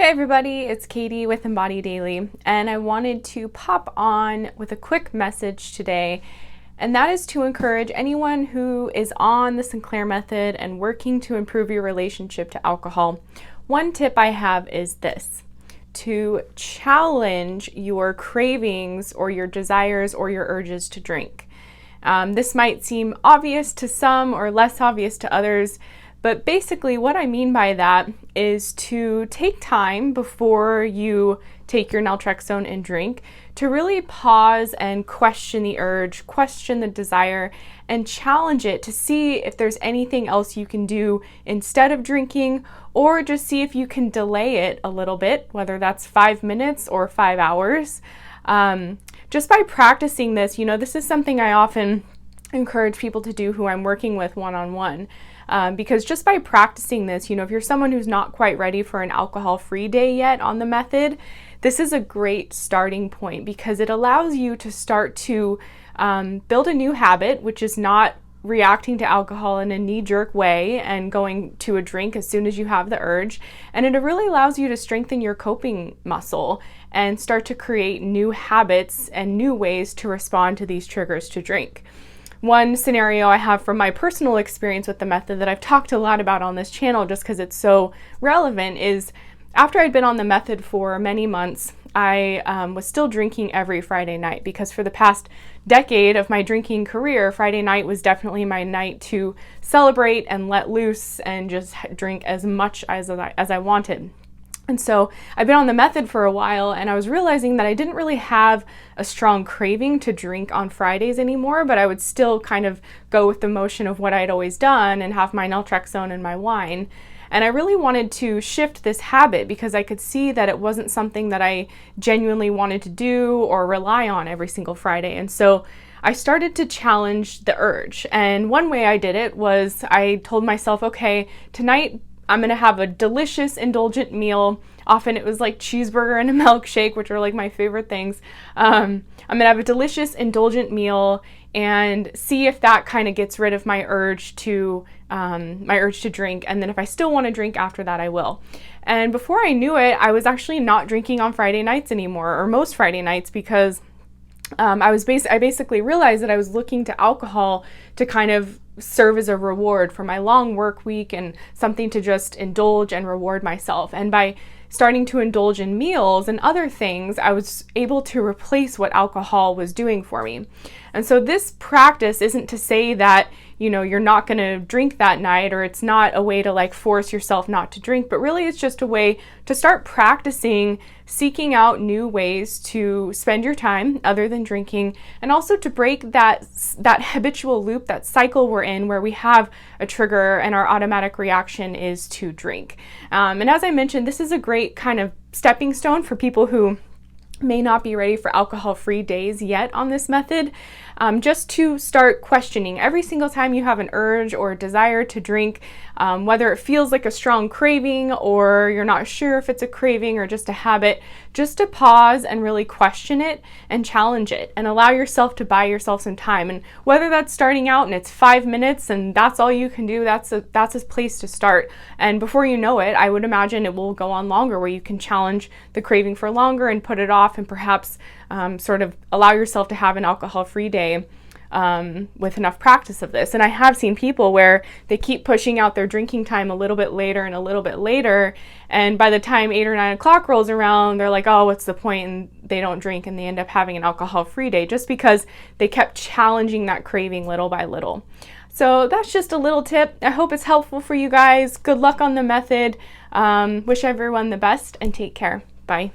Hey everybody, it's Katie with Embody Daily, and I wanted to pop on with a quick message today, and that is to encourage anyone who is on the Sinclair Method and working to improve your relationship to alcohol. One tip I have is this: to challenge your cravings or your desires or your urges to drink. This might seem obvious to some or less obvious to others, but basically what I mean by that is to take time before you take your Naltrexone and drink to really pause and question the urge, question the desire, and challenge it to see if there's anything else you can do instead of drinking, or just see if you can delay it a little bit, whether that's 5 minutes or 5 hours. Just by practicing this, this is something I often encourage people to do who I'm working with one-on-one. Because just by practicing this, if you're someone who's not quite ready for an alcohol-free day yet on the method, this is a great starting point because it allows you to start to build a new habit, which is not reacting to alcohol in a knee-jerk way and going to a drink as soon as you have the urge. And it really allows you to strengthen your coping muscle and start to create new habits and new ways to respond to these triggers to drink. One scenario I have from my personal experience with the method that I've talked a lot about on this channel just because it's so relevant is after I'd been on the method for many months, I was still drinking every Friday night because for the past decade of my drinking career, Friday night was definitely my night to celebrate and let loose and just drink as much as I wanted. And so I've been on the method for a while, and I was realizing that I didn't really have a strong craving to drink on Fridays anymore, but I would still kind of go with the motion of what I'd always done and have my Naltrexone and my wine. And I really wanted to shift this habit because I could see that it wasn't something that I genuinely wanted to do or rely on every single Friday. And so I started to challenge the urge. And one way I did it was I told myself, okay, tonight I'm going to have a delicious, indulgent meal. Often it was like cheeseburger and a milkshake, which are like my favorite things. I'm going to have a delicious, indulgent meal and see if that kind of gets rid of my urge to drink. And then if I still want to drink after that, I will. And before I knew it, I was actually not drinking on Friday nights anymore, or most Friday nights, because I basically realized that I was looking to alcohol to kind of serve as a reward for my long work week and something to just indulge and reward myself. And by starting to indulge in meals and other things, I was able to replace what alcohol was doing for me. And so this practice isn't to say that, you're not going to drink that night, or it's not a way to like force yourself not to drink, but really it's just a way to start practicing seeking out new ways to spend your time other than drinking, and also to break that habitual loop, that cycle we're in where we have a trigger and our automatic reaction is to drink. And as I mentioned, this is a great kind of stepping stone for people who may not be ready for alcohol-free days yet on this method, just to start questioning every single time you have an urge or desire to drink, whether it feels like a strong craving or you're not sure if it's a craving or just a habit, just to pause and really question it and challenge it and allow yourself to buy yourself some time. And whether that's starting out and it's 5 minutes and that's all you can do, that's a place to start. And before you know it, I would imagine it will go on longer, where you can challenge the craving for longer and put it off and perhaps sort of allow yourself to have an alcohol-free day with enough practice of this. And I have seen people where they keep pushing out their drinking time a little bit later and a little bit later, and by the time 8 or 9 o'clock rolls around, they're like, oh, what's the point? And they don't drink, and they end up having an alcohol-free day just because they kept challenging that craving little by little. So that's just a little tip. I hope it's helpful for you guys. Good luck on the method. Wish everyone the best and take care. Bye.